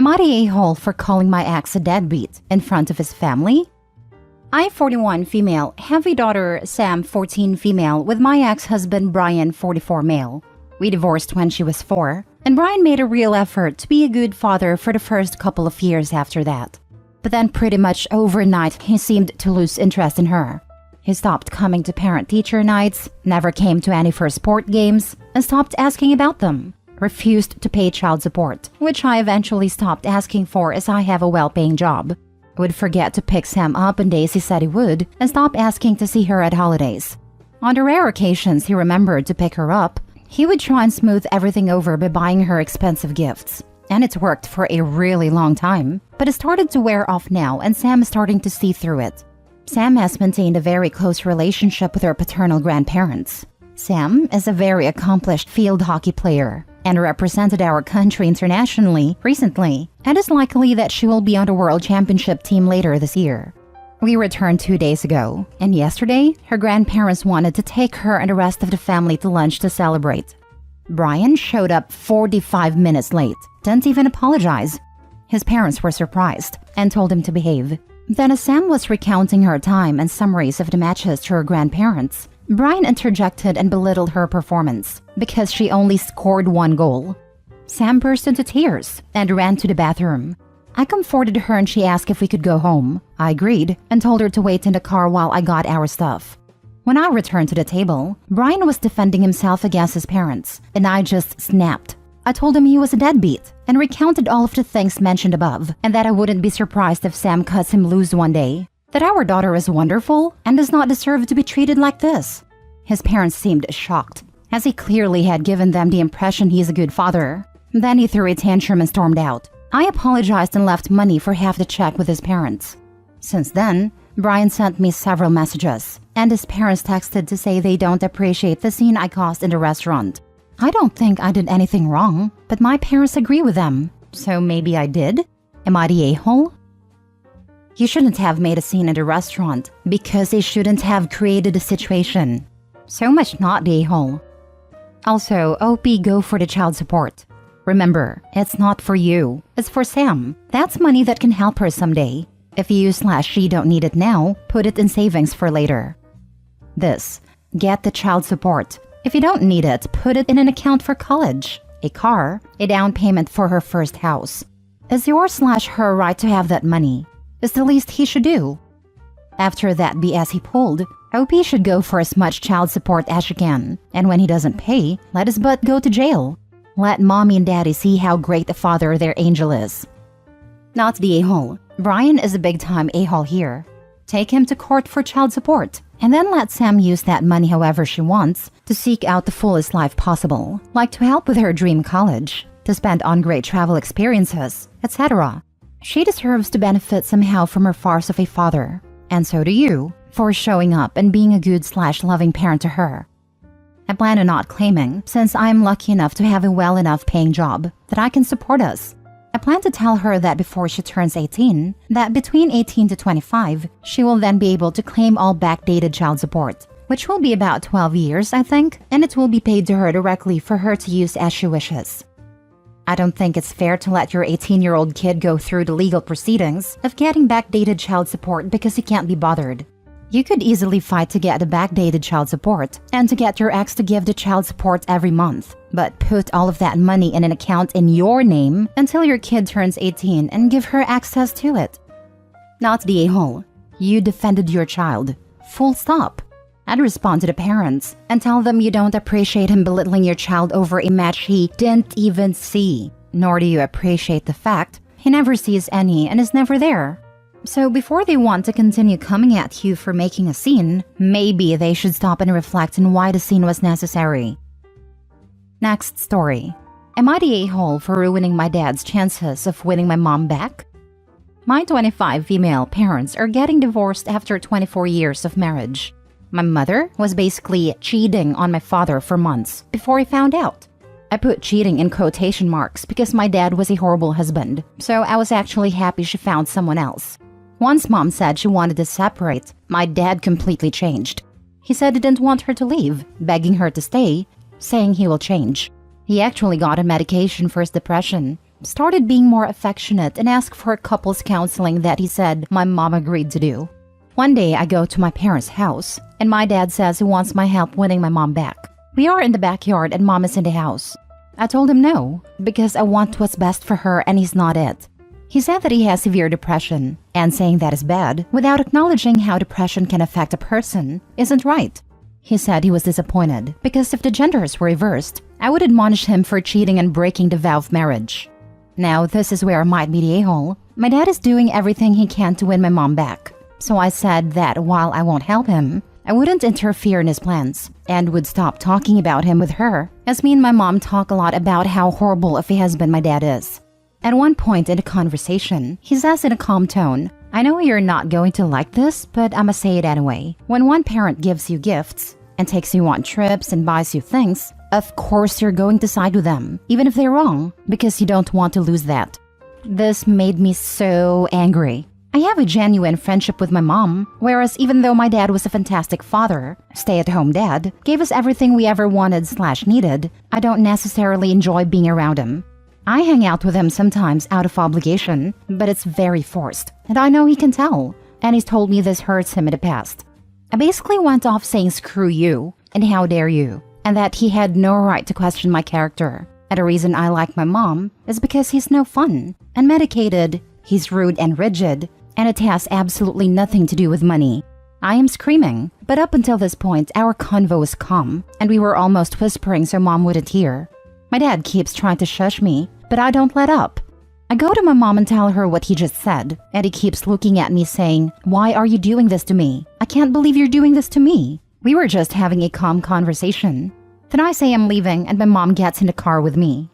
Am I the a-hole for calling my ex a deadbeat in front of his family? I, 41 female, have a daughter, Sam, 14 female, with my ex-husband, Brian, 44 male. We divorced when she was 4, and Brian made a real effort to be a good father for the first couple of years after that. But then pretty much overnight, he seemed to lose interest in her. He stopped coming to parent-teacher nights, never came to any first sport games, and stopped asking about them. Refused to pay child support, which I eventually stopped asking for as I have a well-paying job. Would forget to pick Sam up on days he said he would, and stop asking to see her at holidays. On the rare occasions he remembered to pick her up, he would try and smooth everything over by buying her expensive gifts. And it's worked for a really long time, but it started to wear off now and Sam is starting to see through it. Sam has maintained a very close relationship with her paternal grandparents. Sam is a very accomplished field hockey player and represented our country internationally recently, and it's likely that she will be on the World Championship team later this year. We returned 2 days ago, and yesterday, her grandparents wanted to take her and the rest of the family to lunch to celebrate. Brian showed up 45 minutes late, didn't even apologize. His parents were surprised and told him to behave. Then as Sam was recounting her time and summaries of the matches to her grandparents, Brian interjected and belittled her performance because she only scored 1 goal. Sam burst into tears and ran to the bathroom. I comforted her and she asked if we could go home. I agreed and told her to wait in the car while I got our stuff. When I returned to the table, Brian was defending himself against his parents, and I just snapped. I told him he was a deadbeat and recounted all of the things mentioned above, and that I wouldn't be surprised if Sam cuts him loose one day. That our daughter is wonderful and does not deserve to be treated like this. His parents seemed shocked, as he clearly had given them the impression he's a good father. Then he threw a tantrum and stormed out. I apologized and left money for half the check with his parents. Since then, Brian sent me several messages, and his parents texted to say they don't appreciate the scene I caused in the restaurant. I don't think I did anything wrong, but my parents agree with them. So maybe I did? Am I the a-hole? You shouldn't have made a scene in the restaurant because they shouldn't have created a situation. So much not the a-hole. Also, OP, go for the child support. Remember, it's not for you, it's for Sam. That's money that can help her someday. If you/she don't need it now, put it in savings for later. This, get the child support. If you don't need it, put it in an account for college, a car, a down payment for her first house. It's your/her right to have that money. It's the least he should do. After that BS he pulled, OP should go for as much child support as she can, and when he doesn't pay, let his butt go to jail. Let mommy and daddy see how great a father their angel is. Not the a-hole. Brian is a big-time a-hole here. Take him to court for child support, and then let Sam use that money however she wants to seek out the fullest life possible, like to help with her dream college, to spend on great travel experiences, etc. She deserves to benefit somehow from her farce of a father, and so do you, for showing up and being a good/loving parent to her. I plan on not claiming, since I am lucky enough to have a well enough paying job that I can support us. I plan to tell her that before she turns 18, that between 18 to 25, she will then be able to claim all backdated child support, which will be about 12 years, I think, and it will be paid to her directly for her to use as she wishes. I don't think it's fair to let your 18-year-old kid go through the legal proceedings of getting backdated child support because he can't be bothered. You could easily fight to get the backdated child support and to get your ex to give the child support every month, but put all of that money in an account in your name until your kid turns 18 and give her access to it. Not the a-hole. You defended your child. Full stop. I'd respond to the parents and tell them you don't appreciate him belittling your child over a match he didn't even see, nor do you appreciate the fact he never sees any and is never there. So before they want to continue coming at you for making a scene, maybe they should stop and reflect on why the scene was necessary. Next story. Am I the a-hole for ruining my dad's chances of winning my mom back? My 25 female parents are getting divorced after 24 years of marriage. My mother was basically cheating on my father for months before he found out. I put cheating in quotation marks because my dad was a horrible husband, so I was actually happy she found someone else. Once mom said she wanted to separate, my dad completely changed. He said he didn't want her to leave, begging her to stay, saying he will change. He actually got a medication for his depression, started being more affectionate and asked for couples counseling that he said my mom agreed to do. One day I go to my parents' house and my dad says he wants my help winning my mom back. We are in the backyard and mom is in the house. I told him no, because I want what's best for her and he's not it. He said that he has severe depression, and saying that is bad, without acknowledging how depression can affect a person, isn't right. He said he was disappointed, because if the genders were reversed, I would admonish him for cheating and breaking the vow of marriage. Now this is where I might be the a-hole. My dad is doing everything he can to win my mom back. So I said that while I won't help him, I wouldn't interfere in his plans, and would stop talking about him with her, as me and my mom talk a lot about how horrible of a husband my dad is. At one point in the conversation, he says in a calm tone, I know you're not going to like this, but I'ma say it anyway. When one parent gives you gifts, and takes you on trips and buys you things, of course you're going to side with them, even if they're wrong, because you don't want to lose that. This made me so angry. I have a genuine friendship with my mom, whereas even though my dad was a fantastic father, stay-at-home dad, gave us everything we ever wanted/needed, I don't necessarily enjoy being around him. I hang out with him sometimes out of obligation, but it's very forced, and I know he can tell, and he's told me this hurts him in the past. I basically went off saying screw you, and how dare you, and that he had no right to question my character. And the reason I like my mom is because he's no fun, unmedicated, he's rude and rigid, and it has absolutely nothing to do with money. I am screaming, but up until this point, our convo was calm, and we were almost whispering so mom wouldn't hear. My dad keeps trying to shush me, but I don't let up. I go to my mom and tell her what he just said, and he keeps looking at me saying, why are you doing this to me? I can't believe you're doing this to me. We were just having a calm conversation. Then I say I'm leaving, and my mom gets in the car with me.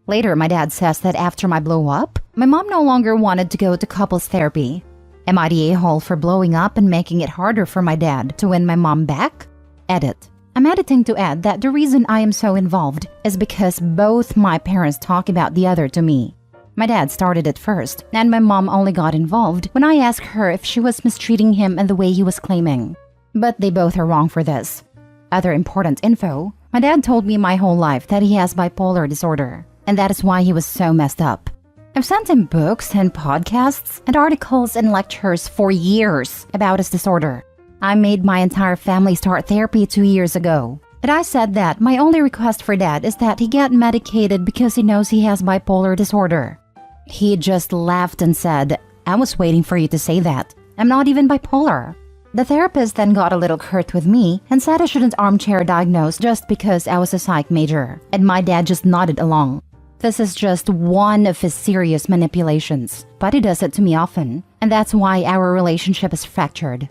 Later, my dad says that after my blow up, my mom no longer wanted to go to couples therapy. Am I the a-hole for blowing up and making it harder for my dad to win my mom back? Edit. I'm editing to add that the reason I am so involved is because both my parents talk about the other to me. My dad started it first, and my mom only got involved when I asked her if she was mistreating him in the way he was claiming. But they both are wrong for this. Other important info, my dad told me my whole life that he has bipolar disorder, and that is why he was so messed up. I've sent him books and podcasts and articles and lectures for years about his disorder. I made my entire family start therapy 2 years ago. And I said that my only request for dad is that he get medicated because he knows he has bipolar disorder. He just laughed and said, I was waiting for you to say that. I'm not even bipolar. The therapist then got a little curt with me and said I shouldn't armchair diagnose just because I was a psych major, and my dad just nodded along. This is just one of his serious manipulations, but he does it to me often, and that's why our relationship is fractured.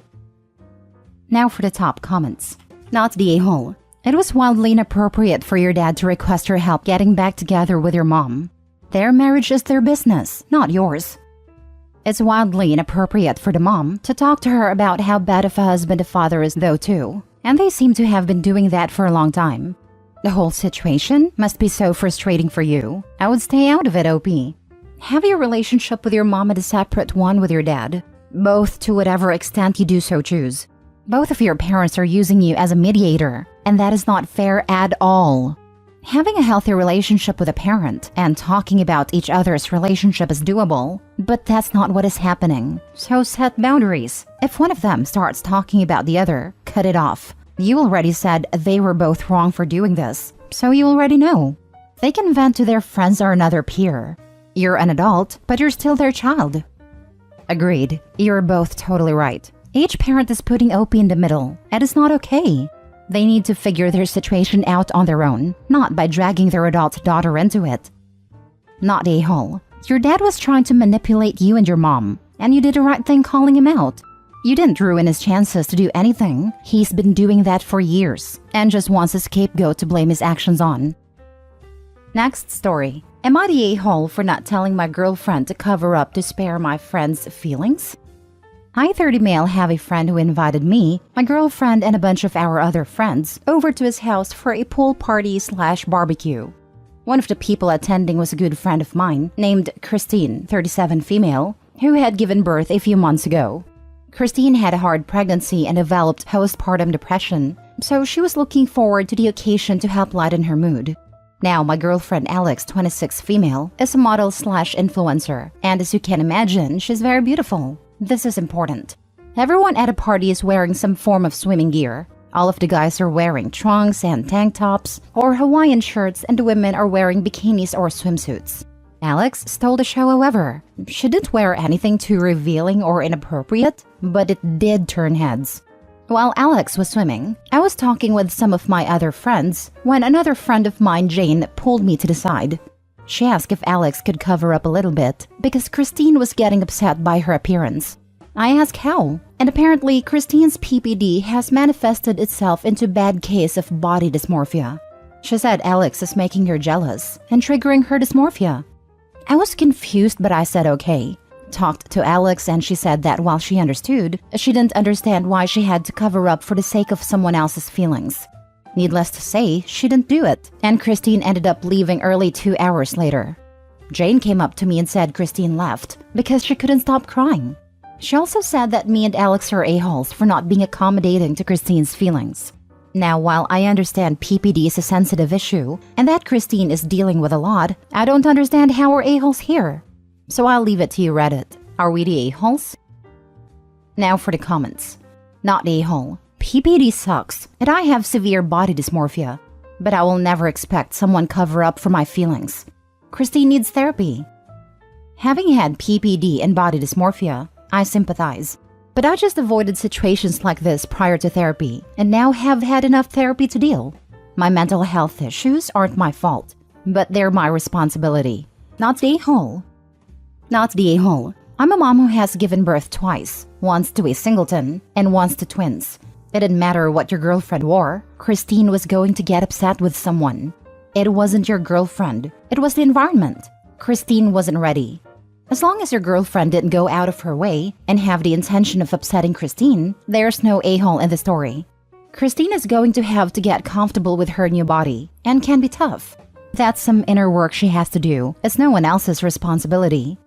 Now for the top comments. Not the a-hole. It was wildly inappropriate for your dad to request your help getting back together with your mom. Their marriage is their business, not yours. It's wildly inappropriate for the mom to talk to her about how bad of a husband the father is though too, and they seem to have been doing that for a long time. The whole situation must be so frustrating for you. I would stay out of it, OP. Have your relationship with your mom and a separate one with your dad, both to whatever extent you do so choose. Both of your parents are using you as a mediator, and that is not fair at all. Having a healthy relationship with a parent and talking about each other's relationship is doable, but that's not what is happening. So set boundaries. If one of them starts talking about the other, cut it off. You already said they were both wrong for doing this, so you already know. They can vent to their friends or another peer. You're an adult, but you're still their child. Agreed. You're both totally right. Each parent is putting OP in the middle, and it's not okay. They need to figure their situation out on their own, not by dragging their adult daughter into it. Not the a-hole. Your dad was trying to manipulate you and your mom, and you did the right thing calling him out. You didn't ruin his chances to do anything. He's been doing that for years, and just wants a scapegoat to blame his actions on. Next story. Am I the a-hole for not telling my girlfriend to cover up to spare my friend's feelings? I, 30 male, have a friend who invited me, my girlfriend, and a bunch of our other friends over to his house for a pool party/barbecue. One of the people attending was a good friend of mine named Christine, 37 female, who had given birth a few months ago. Christine had a hard pregnancy and developed postpartum depression, so she was looking forward to the occasion to help lighten her mood. Now, my girlfriend Alex, 26 female, is a model slash influencer, and as you can imagine, she's very beautiful. This is important. Everyone at a party is wearing some form of swimming gear. All of the guys are wearing trunks and tank tops or Hawaiian shirts, and the women are wearing bikinis or swimsuits. Alex stole the show, however. She didn't wear anything too revealing or inappropriate, but it did turn heads. While Alex was swimming, I was talking with some of my other friends when another friend of mine, Jane, pulled me to the side. She asked if Alex could cover up a little bit because Christine was getting upset by her appearance. I asked how, and apparently Christine's PPD has manifested itself into a bad case of body dysmorphia. She said Alex is making her jealous and triggering her dysmorphia. I was confused, but I said okay. Talked to Alex and she said that while she understood, she didn't understand why she had to cover up for the sake of someone else's feelings. Needless to say, she didn't do it, and Christine ended up leaving early 2 hours later. Jane came up to me and said Christine left because she couldn't stop crying. She also said that me and Alex are a-holes for not being accommodating to Christine's feelings. Now, while I understand PPD is a sensitive issue and that Christine is dealing with a lot, I don't understand how we're a-holes here. So I'll leave it to you, Reddit. Are we the a-holes? Now for the comments. Not a-hole. PPD sucks, and I have severe body dysmorphia. But I will never expect someone cover up for my feelings. Christine needs therapy. Having had PPD and body dysmorphia, I sympathize. But I just avoided situations like this prior to therapy, and now have had enough therapy to deal. My mental health issues aren't my fault, but they're my responsibility. Not the a-hole. Not the a-hole. I'm a mom who has given birth twice, once to a singleton and once to twins. It didn't matter what your girlfriend wore, Christine was going to get upset with someone. It wasn't your girlfriend, it was the environment. Christine wasn't ready. As long as your girlfriend didn't go out of her way and have the intention of upsetting Christine, there's no a-hole in the story. Christine is going to have to get comfortable with her new body, and can be tough. That's some inner work she has to do. It's no one else's responsibility.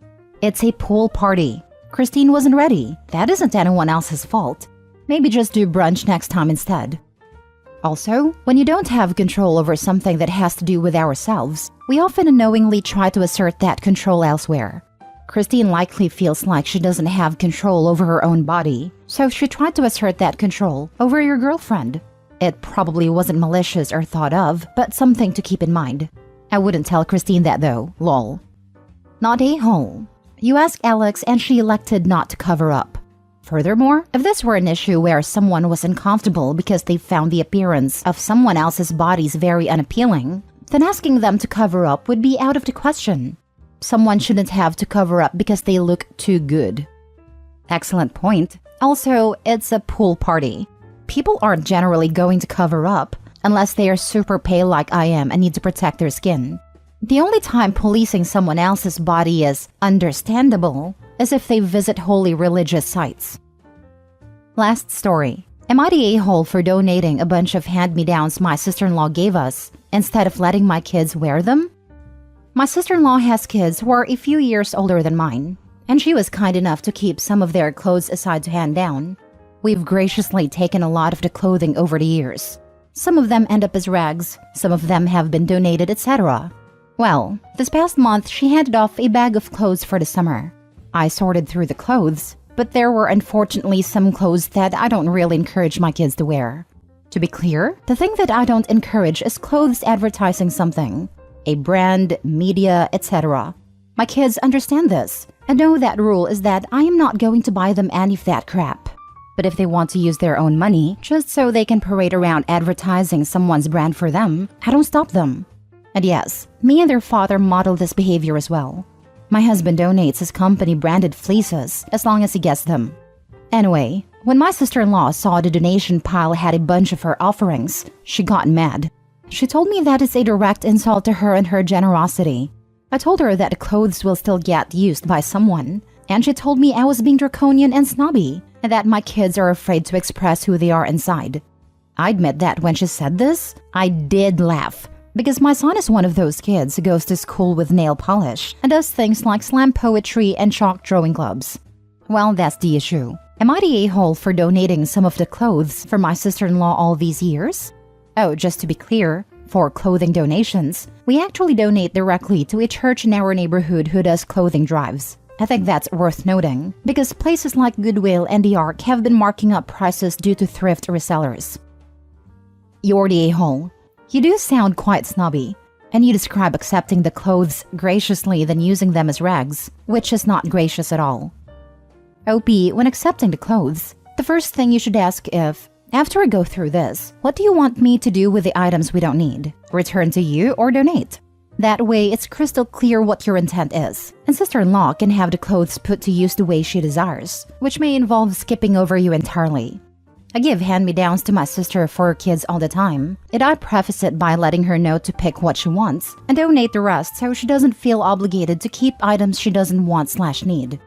It's a pool party. Christine wasn't ready. That isn't anyone else's fault. Maybe just do brunch next time instead. Also, when you don't have control over something that has to do with ourselves, we often unknowingly try to assert that control elsewhere. Christine likely feels like she doesn't have control over her own body, so she tried to assert that control over your girlfriend. It probably wasn't malicious or thought of, but something to keep in mind. I wouldn't tell Christine that though, lol. Not a-hole. You asked Alex and she elected not to cover up. Furthermore, if this were an issue where someone was uncomfortable because they found the appearance of someone else's bodies very unappealing, then asking them to cover up would be out of the question. Someone shouldn't have to cover up because they look too good. Excellent point. Also, it's a pool party. People aren't generally going to cover up unless they are super pale like I am and need to protect their skin. The only time policing someone else's body is understandable is if they visit holy religious sites. Last story. Am I the a-hole for donating a bunch of hand-me-downs my sister-in-law gave us instead of letting my kids wear them? My sister-in-law has kids who are a few years older than mine, and she was kind enough to keep some of their clothes aside to hand down. We've graciously taken a lot of the clothing over the years. Some of them end up as rags, some of them have been donated, etc. Well, this past month she handed off a bag of clothes for the summer. I sorted through the clothes, but there were unfortunately some clothes that I don't really encourage my kids to wear. To be clear, the thing that I don't encourage is clothes advertising something. A brand, media, etc. My kids understand this, and know that rule is that I am not going to buy them any of that crap. But if they want to use their own money, just so they can parade around advertising someone's brand for them, I don't stop them. And yes, me and their father model this behavior as well. My husband donates his company-branded fleeces as long as he gets them. Anyway, when my sister-in-law saw the donation pile had a bunch of her offerings, she got mad. She told me that it's a direct insult to her and her generosity. I told her that the clothes will still get used by someone, and she told me I was being draconian and snobby, and that my kids are afraid to express who they are inside. I admit that when she said this, I did laugh, because my son is one of those kids who goes to school with nail polish and does things like slam poetry and chalk drawing clubs. Well, that's the issue. Am I the a-hole for donating some of the clothes for my sister-in-law all these years? Oh, just to be clear, for clothing donations, we actually donate directly to a church in our neighborhood who does clothing drives. I think that's worth noting, because places like Goodwill and the Ark have been marking up prices due to thrift resellers. You're the a-hole. You do sound quite snobby, and you describe accepting the clothes graciously than using them as rags, which is not gracious at all. OP, when accepting the clothes, the first thing you should ask if, after I go through this, what do you want me to do with the items we don't need? Return to you or donate? That way, it's crystal clear what your intent is, and sister-in-law can have the clothes put to use the way she desires, which may involve skipping over you entirely. I give hand-me-downs to my sister for her kids all the time, and I preface it by letting her know to pick what she wants and donate the rest so she doesn't feel obligated to keep items she doesn't want/need.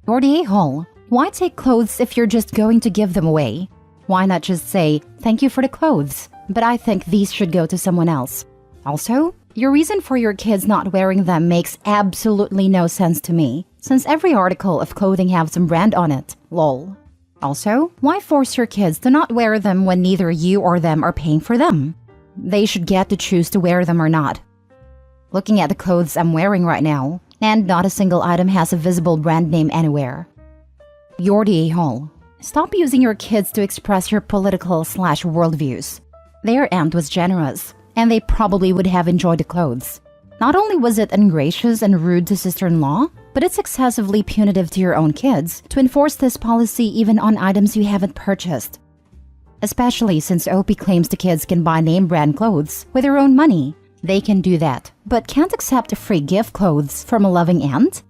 You're the a-hole. Why take clothes if you're just going to give them away? Why not just say, thank you for the clothes, but I think these should go to someone else? Also, your reason for your kids not wearing them makes absolutely no sense to me, since every article of clothing has some brand on it, lol. Also, why force your kids to not wear them when neither you or them are paying for them? They should get to choose to wear them or not. Looking at the clothes I'm wearing right now, and not a single item has a visible brand name anywhere. You're the a-hole. Stop using your kids to express your political/worldviews. Their aunt was generous, and they probably would have enjoyed the clothes. Not only was it ungracious and rude to sister-in-law, but it's excessively punitive to your own kids to enforce this policy even on items you haven't purchased. Especially since OP claims the kids can buy name-brand clothes with their own money. They can do that, but can't accept free gift clothes from a loving aunt?